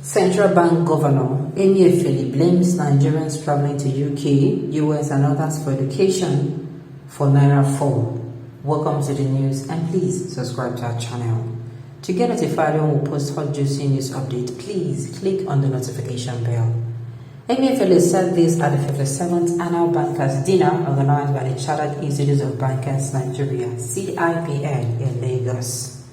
Central Bank Governor Emefiele blames Nigerians traveling to UK, US and others for education for Naira fall. Welcome to the news and please subscribe to our channel. To get notified when we post hot juicy news update, please click on the notification bell. Emefiele said this at the 57th Annual Bankers Dinner organized by the Chartered Institute of Bankers Nigeria (CIBN) in Lagos.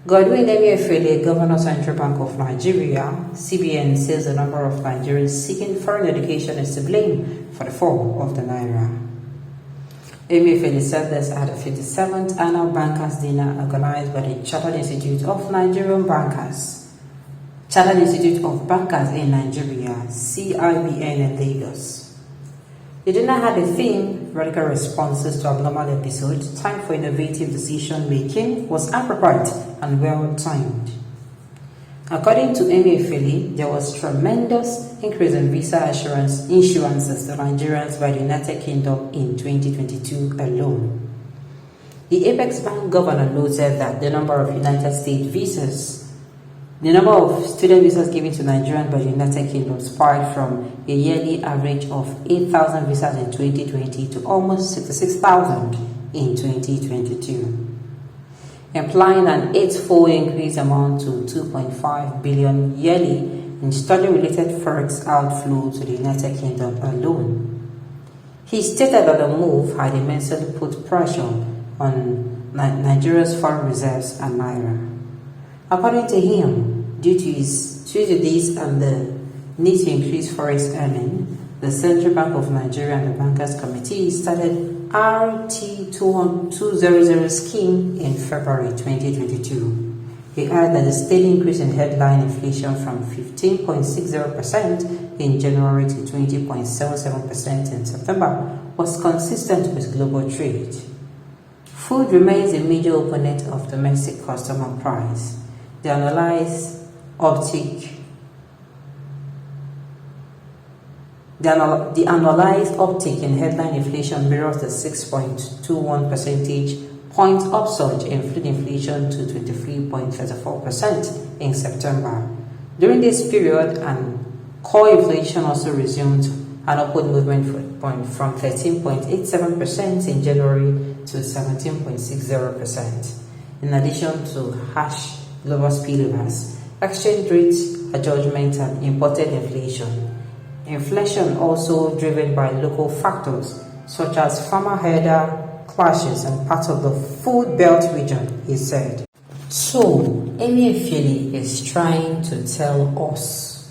Godwin Emefiele, Governor Central Bank of Nigeria (CBN), says the number of Nigerians seeking foreign education is to blame for the fall of the Naira. Emefiele said this at the 57th Annual Bankers Dinner organized by the Chartered Institute of Nigerian Bankers, Chartered Institute of Bankers in Nigeria (CIBN) in Lagos. The dinner had a theme: radical responses to abnormal episodes. Time for innovative decision making was appropriate and well timed. According to Emefiele, there was tremendous increase in visa issuances to Nigerians by the United Kingdom in 2022 alone. The Apex Bank governor noted that the number of student visas given to Nigerians by the United Kingdom spiked from a yearly average of 8,000 visas in 2020 to almost 66,000 in 2022, implying an eightfold increase amount to 2.5 billion yearly in study-related forex outflow to the United Kingdom alone. He stated that the move had immensely put pressure on Nigeria's foreign reserves and Naira. According to him, due to this and the need to increase forex earning, the Central Bank of Nigeria and the Bankers Committee started RT200 scheme in February 2022. He added that the steady increase in headline inflation from 15.60% in January to 20.77% in September was consistent with global trade. Food remains a major opponent of domestic customer price. The annualized uptick in headline inflation mirrors the 6.21 percentage point upsurge in food inflation to 23.34% in September. During this period, core inflation also resumed an upward movement from 13.87% in January to 17.60%. In addition to harsh global spillovers, exchange rate adjustment and imported inflation. Inflation also driven by local factors such as farmer-herder clashes and parts of the food belt region, he said. So, Emefiele is trying to tell us,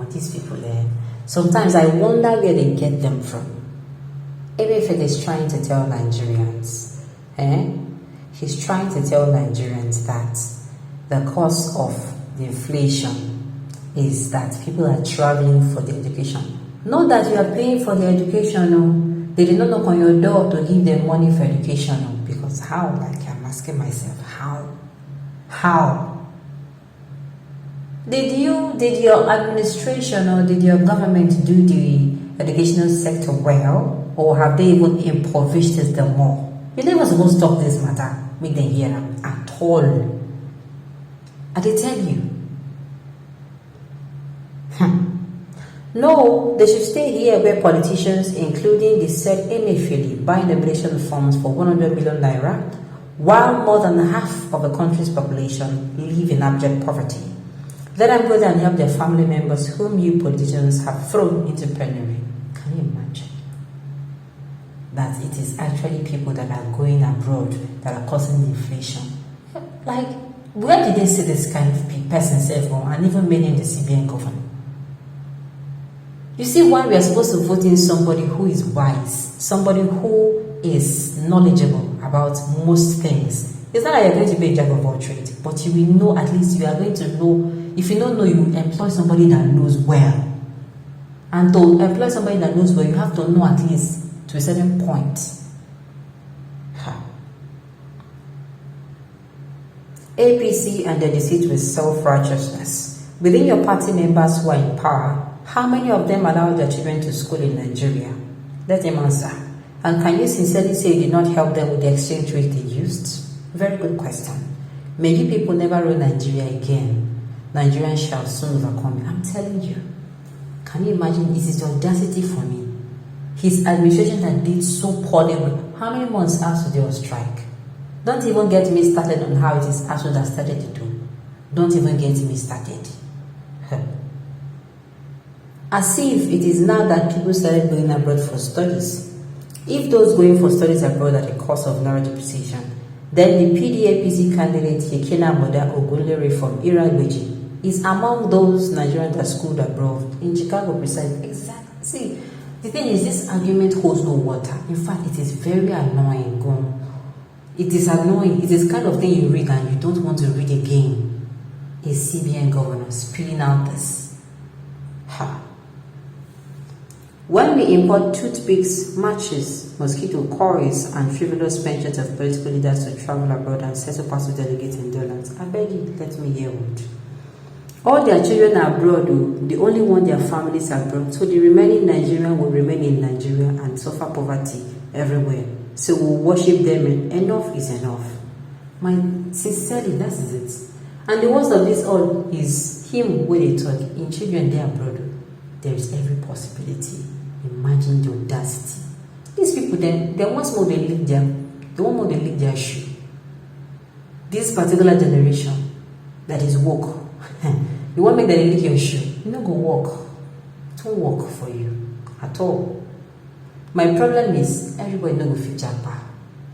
these people there, sometimes I wonder where they get them from. Emefiele is trying to tell Nigerians, he's trying to tell Nigerians that the cause of the inflation is that people are traveling for the education. Not that you are paying for the education, no. They did not knock on your door to give them money for education, no. Because how? Like, I'm asking myself, how? Did your administration or did your government do the educational sector well? Or have they even impoverished them more? You never supposed to stop this matter, make them hear them at all. I did tell you. No, they should stay here where politicians, including the said Emefiele, buy liberation funds for 100 billion naira, while more than half of the country's population live in abject poverty. Let them go there and help their family members whom you politicians have thrown into penury. Can you imagine? That it is actually people that are going abroad that are causing the inflation. Like, where did they see this kind of persons ever and even made him the CBN governor? You see why we are supposed to vote in somebody who is wise, somebody who is knowledgeable about most things. It's not that you're going to be a jack of all trades, but you will know, at least you are going to know. If you don't know, you employ somebody that knows well. And to employ somebody that knows well, you have to know at least to a certain point. APC and the deceit with self-righteousness. Within your party members who are in power, how many of them allow their children to school in Nigeria? Let them answer. And can you sincerely say you did not help them with the exchange rate they used? Very good question. May you people never rule Nigeria again. Nigerians shall soon overcome it. I'm telling you. Can you imagine? This is the audacity for me. His administration that did so poorly. How many months after they were strike? Don't even get me started on how it is ASU that started to do. Don't even get me started. As if it is now that people started going abroad for studies. If those going for studies abroad at the cost of Naira depreciation, then the PDAPC candidate Yekena Moda Ogunlere from Iragbeji is among those Nigerians that schooled abroad in Chicago precisely. Exactly. See, the thing is, this argument holds no water. In fact, it is very annoying. It is annoying. It is kind of thing you read and you don't want to read again. A CBN governor spilling out this. Ha. When we import toothpicks, matches, mosquito coils, and frivolous pensions of political leaders to travel abroad and settle past delegates in dollars, I beg you, let me hear what. All their children are abroad, the only one their families are abroad, so the remaining Nigerian will remain in Nigeria and suffer poverty everywhere. So we'll worship them and enough is enough. Sincerely, that is it. And the worst of this all is him when they talk, in children they are abroad, there is every possibility. Imagine the audacity. These people then once more they lick their shoe. This particular generation that is woke. You want to make them lick your shoe. You not go walk. It won't work for you at all. My problem is everybody know go fit japa.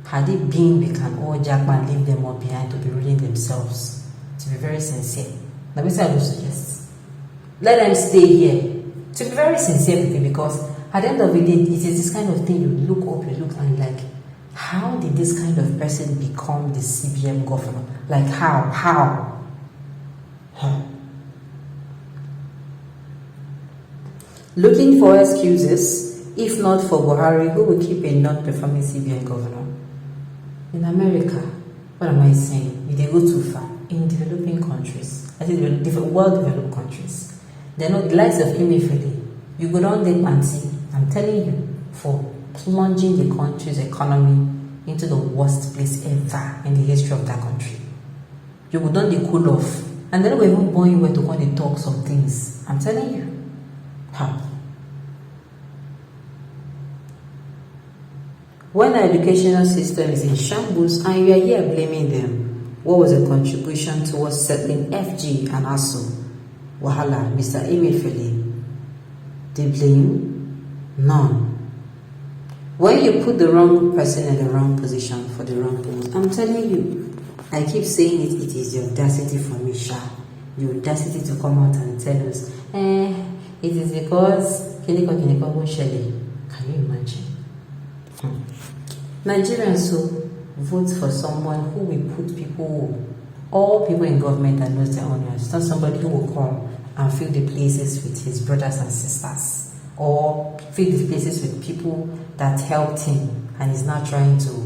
Had it been we can all japa and leave them all behind to be ruling themselves. To be very sincere. Now this I will suggest. Let them stay here. To be very sincere with you, because at the end of the day, it is this kind of thing you look up, you look and like, how did this kind of person become the CBN governor? Like how? Huh. Looking for excuses, if not for Buhari, who will keep a non-performing CBN governor? In America, what am I saying? They go too far. In developing countries, I think well-developed countries, they're not the likes of Emefiele. You go down there and see, I'm telling you, for plunging the country's economy into the worst place ever in the history of that country. You go down the cool off, and then we even born you where to go and talk some things. I'm telling you. How? When our educational system is in shambles and you are here blaming them, what was the contribution towards settling FG and ASU? Wahala, Mr. Emefiele. The blame? None. When you put the wrong person in the wrong position for the wrong things, I'm telling you, I keep saying it, it is the audacity for me, Sha. The audacity to come out and tell us, it is because Kiniko Shelley. Can you imagine? Nigerians so vote for someone who will put all people in government that knows their own rights. Not somebody who will come and fill the places with his brothers and sisters, or fill the places with people that helped him and is now trying to